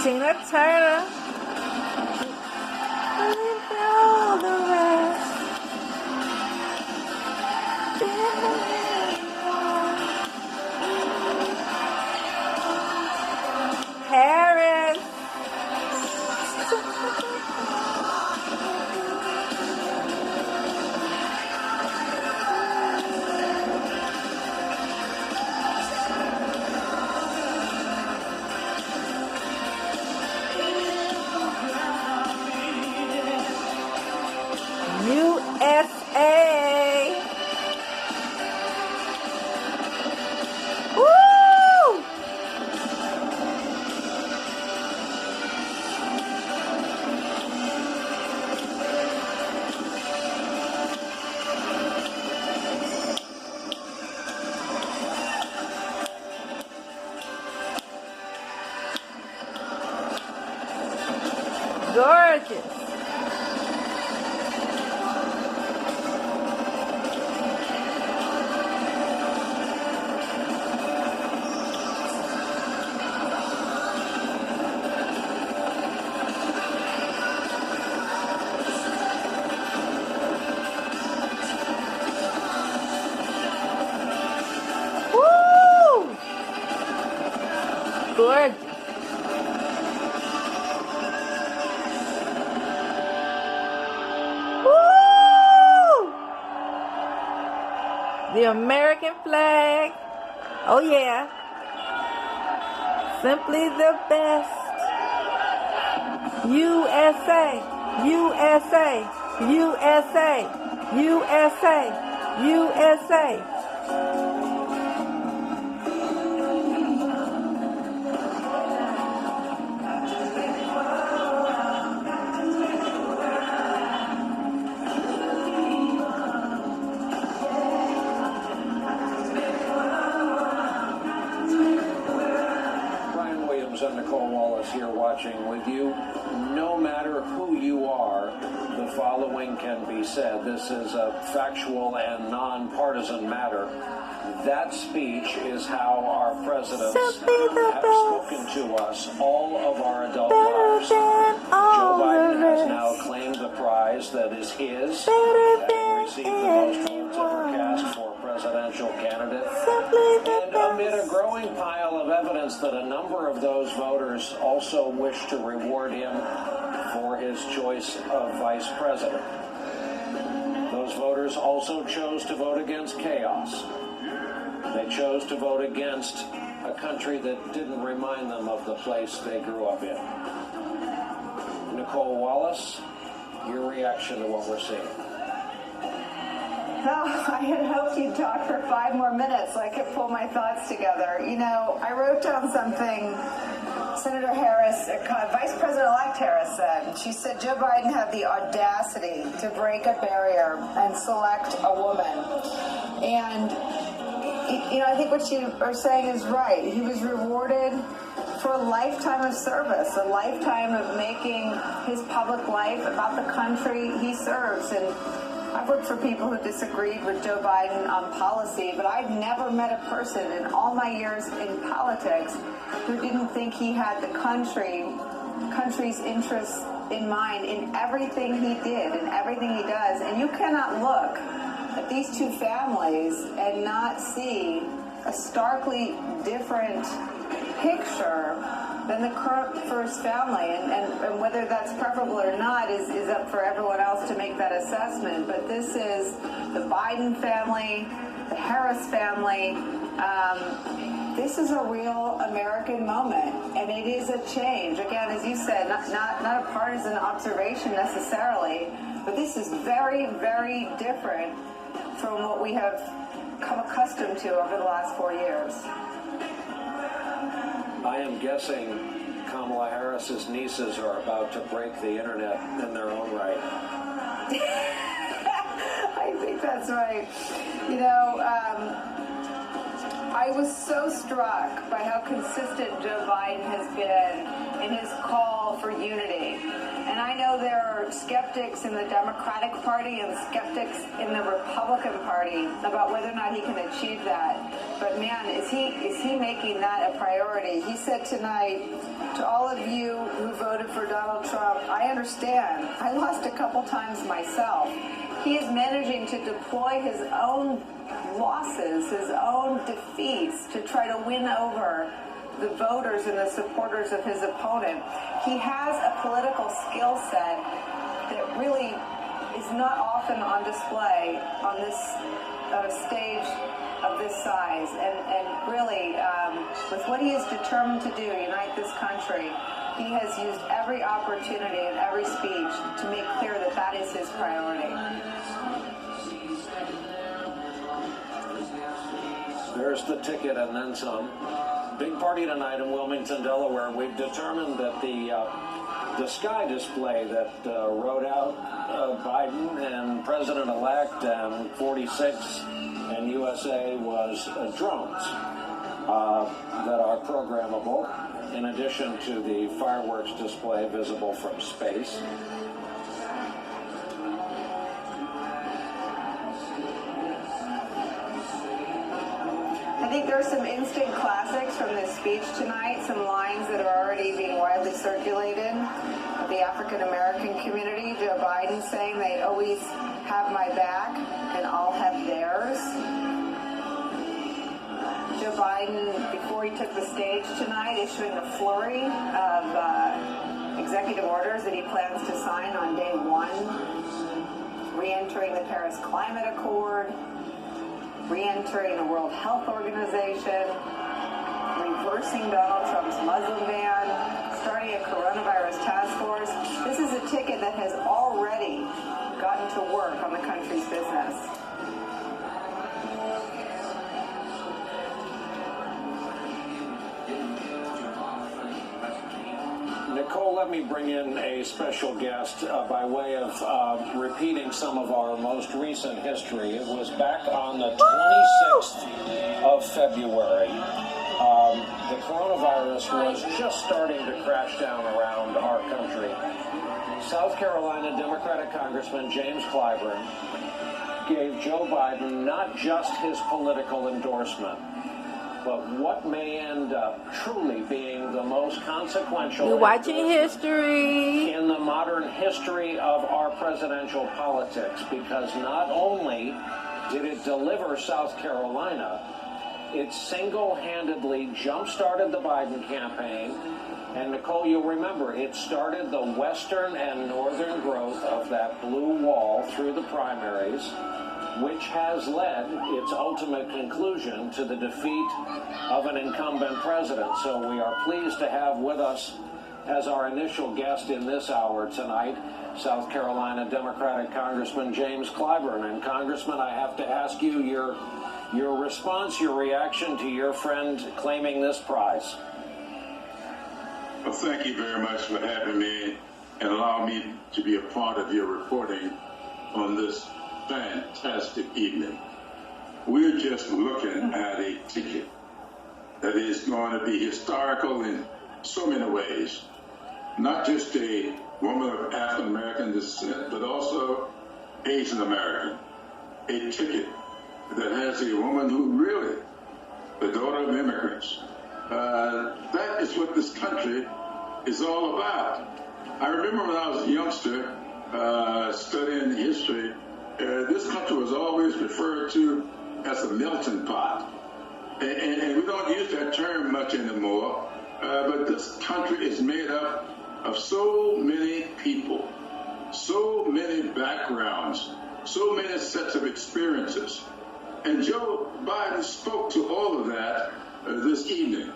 Tina Turner. All the rest. Paris. USA. Woo! Gorgeous. Gorgeous. Woo! The American flag. Oh yeah. Simply the best. USA. USA. USA. USA. USA. And Nicole Wallace here watching with you. No matter who you are, the following can be said. This is a factual and nonpartisan matter. That speech is how our presidents have spoken to us all of our adult lives. Joe Biden has now claimed the prize that is his, having received the most votes ever cast for presidential candidate. And amid a growing pile of evidence that a number of those voters also wish to reward him for his choice of vice president. Those voters also chose to vote against chaos. They chose to vote against a country that didn't remind them of the place they grew up in. Nicole Wallace, your reaction to what we're seeing? Oh, I had hoped you'd talk for 5 more minutes so I could pull my thoughts together. You know, I wrote down something Senator Harris, Vice President-elect Harris said. She said Joe Biden had the audacity to break a barrier and select a woman. And, you know, I think what you are saying is right. He was rewarded for a lifetime of service, a lifetime of making his public life about the country he serves. And I've worked for people who disagreed with Joe Biden on policy, but I've never met a person in all my years in politics who didn't think he had the country's interests in mind in everything he did and everything he does. And you cannot look at these two families and not see a starkly different picture than the current first family, and whether that's preferable or not is up for everyone else to make that assessment. But this is the Biden family, the Harris family. This is a real American moment, and it is a change. Again, as you said, not a partisan observation necessarily, but this is very, very different from what we have come accustomed to over the last 4 years. I am guessing Kamala Harris's nieces are about to break the internet in their own right. I think that's right. You know, I was so struck by how consistent Joe Biden has been in his call for unity. And I know there are skeptics in the Democratic Party and skeptics in the Republican Party about whether or not he can achieve that. But man, is he making that a priority? He said tonight, to all of you who voted for Donald Trump, I understand. I lost a couple times myself. He is managing to deploy his own losses, his own defeats, to try to win over the voters and the supporters of his opponent. He has a political skill set that really is not often on display on this stage of this size. And really, with what he is determined to do, unite this country, he has used every opportunity and every speech to make clear that that is his priority. There's the ticket and then some. Big party tonight in Wilmington, Delaware. We've determined that the sky display that wrote out Biden and President-elect and 46 and USA was drones that are programmable, in addition to the fireworks display visible from space. I think there are some instant classics from this speech tonight, some lines that are already being widely circulated of the African American community. Joe Biden saying they always have my back and I'll have theirs. Joe Biden, before he took the stage tonight, issuing a flurry of executive orders that he plans to sign on day one, re-entering the Paris Climate Accord, re-entering the World Health Organization, reversing Donald Trump's Muslim ban, starting a coronavirus task force. This is a ticket that has already gotten to work on the country's business. Nicole, let me bring in a special guest by way of repeating some of our most recent history. It was back on the 26th of February. The coronavirus was just starting to crash down around our country. South Carolina Democratic Congressman James Clyburn gave Joe Biden not just his political endorsement, but what may end up truly being the most consequential. You're watching history in the modern history of our presidential politics, because not only did it deliver South Carolina, it single-handedly jump-started the Biden campaign. And Nicole, you'll remember, it started the western and northern growth of that blue wall through the primaries, which has led its ultimate conclusion to the defeat of an incumbent president. So we are pleased to have with us as our initial guest in this hour tonight, South Carolina Democratic Congressman James Clyburn. And Congressman, I have to ask you your response, your reaction to your friend claiming this prize. Well, thank you very much for having me and allowing me to be a part of your reporting on this fantastic evening. We're just looking at a ticket that is going to be historical in so many ways. Not just a woman of African American descent, but also Asian American. A ticket that has a woman who really, the daughter of immigrants. That is what this country is all about. I remember when I was a youngster studying history, this country was always referred to as a melting pot. And we don't use that term much anymore, but this country is made up of so many people, so many backgrounds, so many sets of experiences. And Joe Biden spoke to all of that this evening.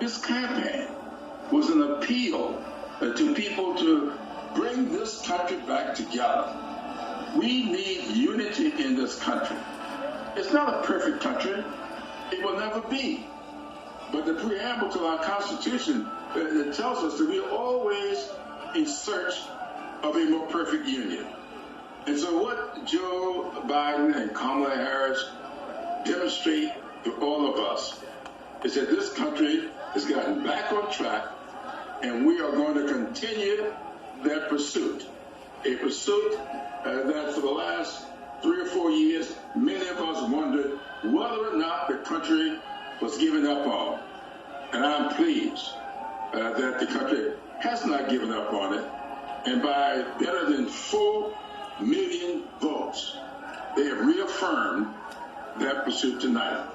His campaign was an appeal to people to bring this country back together. We need unity in this country. It's not a perfect country. It will never be. But the preamble to our Constitution it tells us that we're always in search of a more perfect union. And so what Joe Biden and Kamala Harris demonstrate to all of us is that this country has gotten back on track, and we are going to continue that pursuit. A pursuit that for the last 3 or 4 years, many of us wondered whether or not the country was giving up on. And I'm pleased that the country has not given up on it. And by better than 4 million votes, they have reaffirmed that pursuit tonight.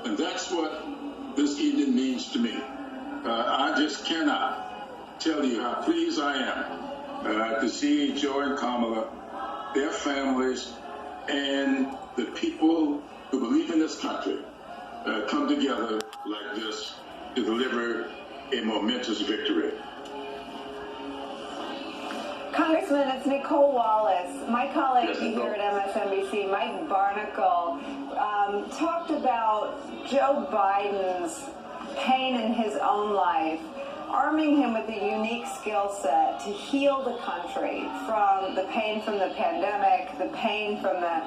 And that's what this evening means to me. I just cannot tell you how pleased I am to see Joe and Kamala, their families, and the people who believe in this country come together like this to deliver a momentous victory. Congressman, it's Nicole Wallace. My colleague here at MSNBC, Mike Barnacle, talked about Joe Biden's pain in his own life, arming him with a unique skill set to heal the country from the pain from the pandemic, the pain from the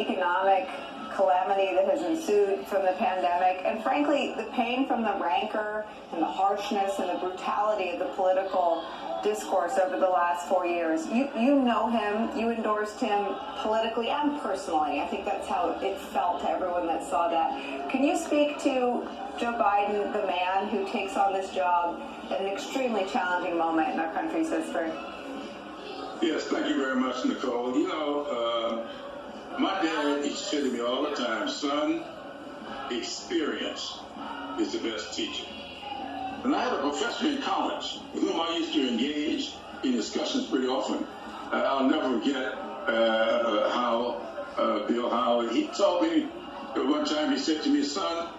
economic calamity that has ensued from the pandemic, and frankly, the pain from the rancor and the harshness and the brutality of the political discourse over the last 4 years. You know him, you endorsed him politically and personally. I think that's how it felt to everyone that saw that. Can you speak to Joe Biden, the man who takes on this job at an extremely challenging moment in our country's history? Yes, thank you very much, Nicole. You know, my dad used to say to me all the time, son, experience is the best teacher. And I had a professor in college with whom I used to engage in discussions pretty often. I'll never forget Bill Howard, he told me one time, he said to me, son,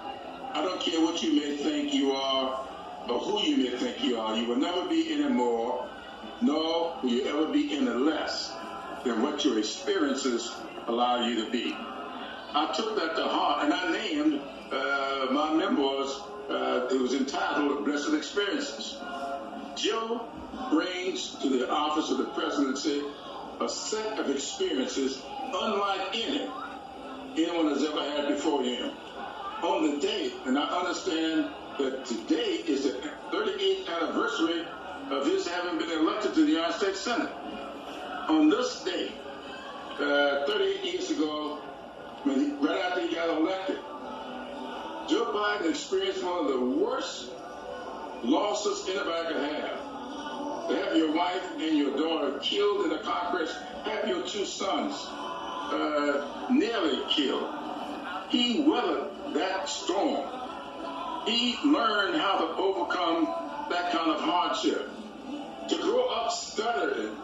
I don't care what you may think you are or who you may think you are, you will never be any more, nor will you ever be any less than what your experiences allow you to be. I took that to heart, and I named my memoirs, it was entitled Blessed Experiences. Joe brings to the office of the presidency a set of experiences unlike anyone has ever had before him. On the day, and I understand that today is the 38th anniversary of his having been elected to the United States Senate. On this day, 38 years ago, right after he got elected, Joe Biden experienced one of the worst losses anybody could have. To have your wife and your daughter killed in a car crash, have your 2 sons nearly killed. He weathered that storm. He learned how to overcome that kind of hardship. To grow up stuttering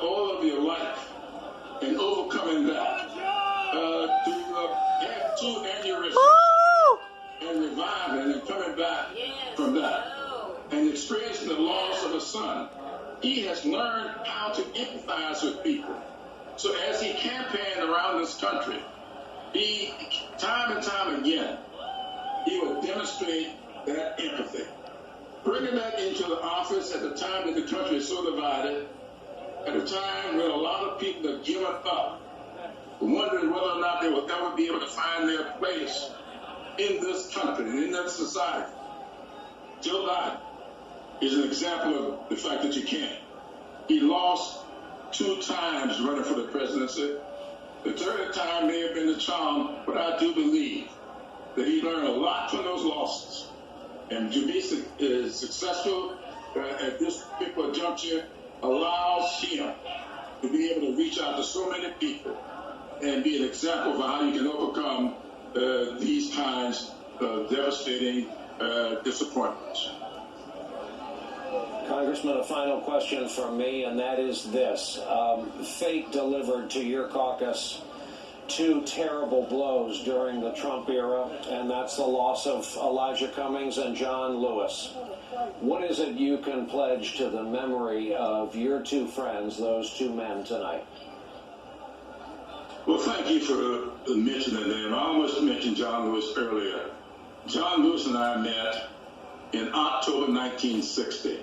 all of your life and overcoming that. To have 2 aneurysms and reviving and coming back from that. And experiencing the loss of a son. He has learned how to empathize with people. So as he campaigned around this country, he, time and time again, he would demonstrate that empathy. Bringing that into the office at the time that the country is so divided, at a time when a lot of people have given up, wondering whether or not they will ever be able to find their place in this country and in that society. Joe Biden is an example of the fact that you can't. He lost 2 times running for the presidency. The 3rd time may have been the charm, but I do believe that he learned a lot from those losses. And to be successful at this particular juncture allows him to be able to reach out to so many people and be an example of how you can overcome these kinds of devastating disappointments. Congressman, a final question from me, and that is this. Fate delivered to your caucus 2 terrible blows during the Trump era, and that's the loss of Elijah Cummings and John Lewis. What is it you can pledge to the memory of your 2 friends, those 2 men, tonight? Well, thank you for mentioning them. I almost mentioned John Lewis earlier. John Lewis and I met in October 1960.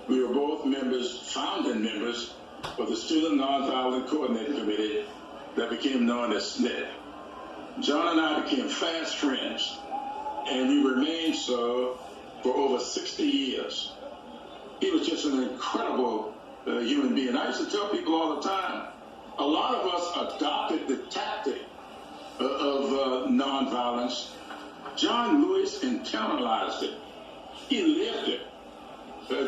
We were both founding members of the Student Nonviolent Coordinating Committee that became known as SNCC. John and I became fast friends, and we remained so for over 60 years. He was just an incredible human being. I used to tell people all the time, a lot of us adopted the tactic of nonviolence. John Lewis internalized it. He lived it.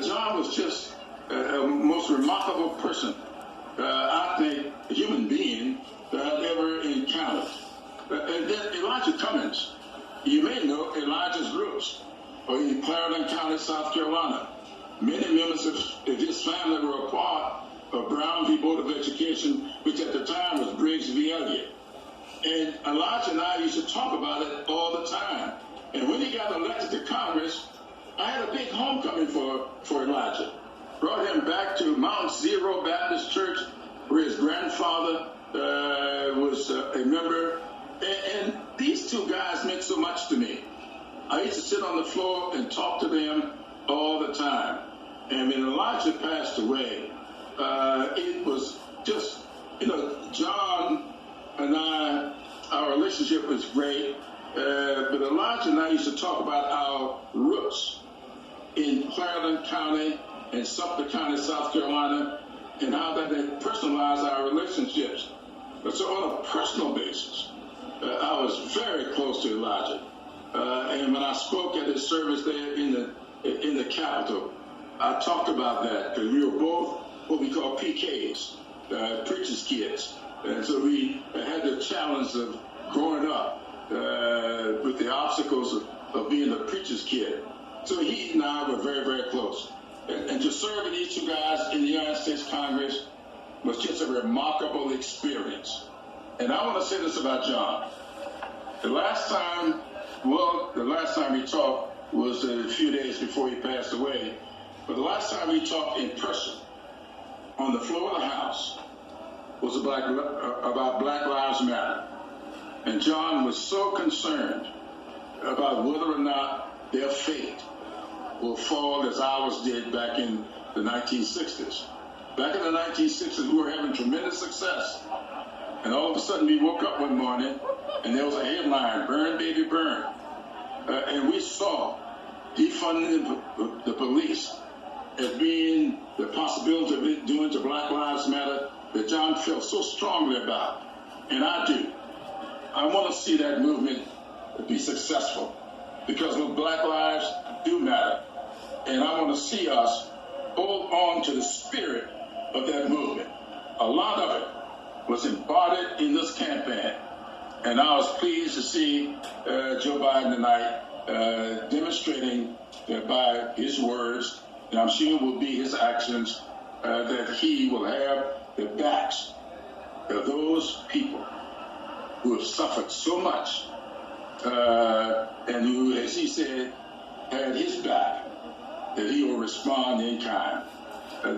John was just a most remarkable person, I think, a human being that I've ever encountered. And then Elijah Cummings, you may know Elijah's roots, or in Clarendon County, South Carolina. Many members of his family were a part of Brown v. Board of Education, which at the time was Briggs v. Elliott. And Elijah and I used to talk about it all the time. And when he got elected to Congress, I had a big homecoming for Elijah. Brought him back to Mount Zero Baptist Church, where his grandfather was a member. And these two guys meant so much to me. I used to sit on the floor and talk to them all the time. And when Elijah passed away, it was just, John and I, our relationship was great. But Elijah and I used to talk about our roots in Clarendon County and Sumter County, South Carolina, and how that had personalized our relationships. But so on a personal basis, I was very close to Elijah. And when I spoke at his service there in the Capitol, I talked about that because we were both what we call PKs, preacher's kids. And so we had the challenge of growing up with the obstacles of being a preacher's kid. So he and I were very, very close. And to serve with these two guys in the United States Congress was just a remarkable experience. And I want to say this about John. The last time we talked was a few days before he passed away. But the last time we talked in person on the floor of the House was about Black Lives Matter. And John was so concerned about whether or not their fate will fall as ours did back in the 1960s. Back in the 1960s, we were having tremendous success. And all of a sudden, we woke up one morning, and there was a headline, "Burn, Baby, Burn." And we saw defunding the police as being the possibility of it doing to Black Lives Matter that John felt so strongly about. And I do. I want to see that movement be successful because Black lives do matter. And I want to see us hold on to the spirit of that movement. A lot of it was embodied in this campaign. And I was pleased to see Joe Biden tonight demonstrating that by his words, and I'm sure it will be his actions, that he will have the backs of those people who have suffered so much and who, as he said, had his back, that he will respond in kind.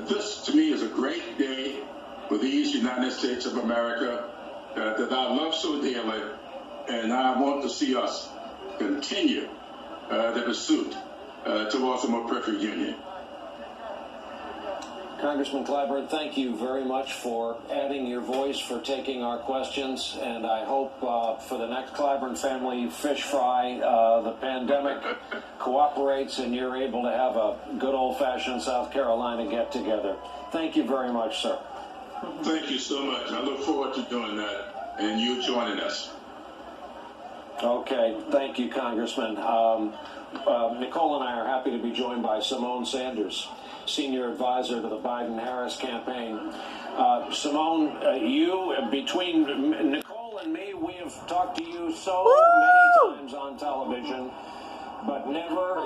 This, to me, is a great day for these United States of America that I love so dearly, and I want to see us continue the pursuit towards a more perfect union. Congressman Clyburn, thank you very much for adding your voice, for taking our questions, and I hope for the next Clyburn family fish fry, the pandemic cooperates and you're able to have a good old-fashioned South Carolina get-together. Thank you very much, sir. Thank you so much. I look forward to doing that and you joining us. Okay, thank you, Congressman. Nicole and I are happy to be joined by Simone Sanders, Senior Advisor to the Biden-Harris campaign. Simone, between Nicole and me, we have talked to you so many times on television, but never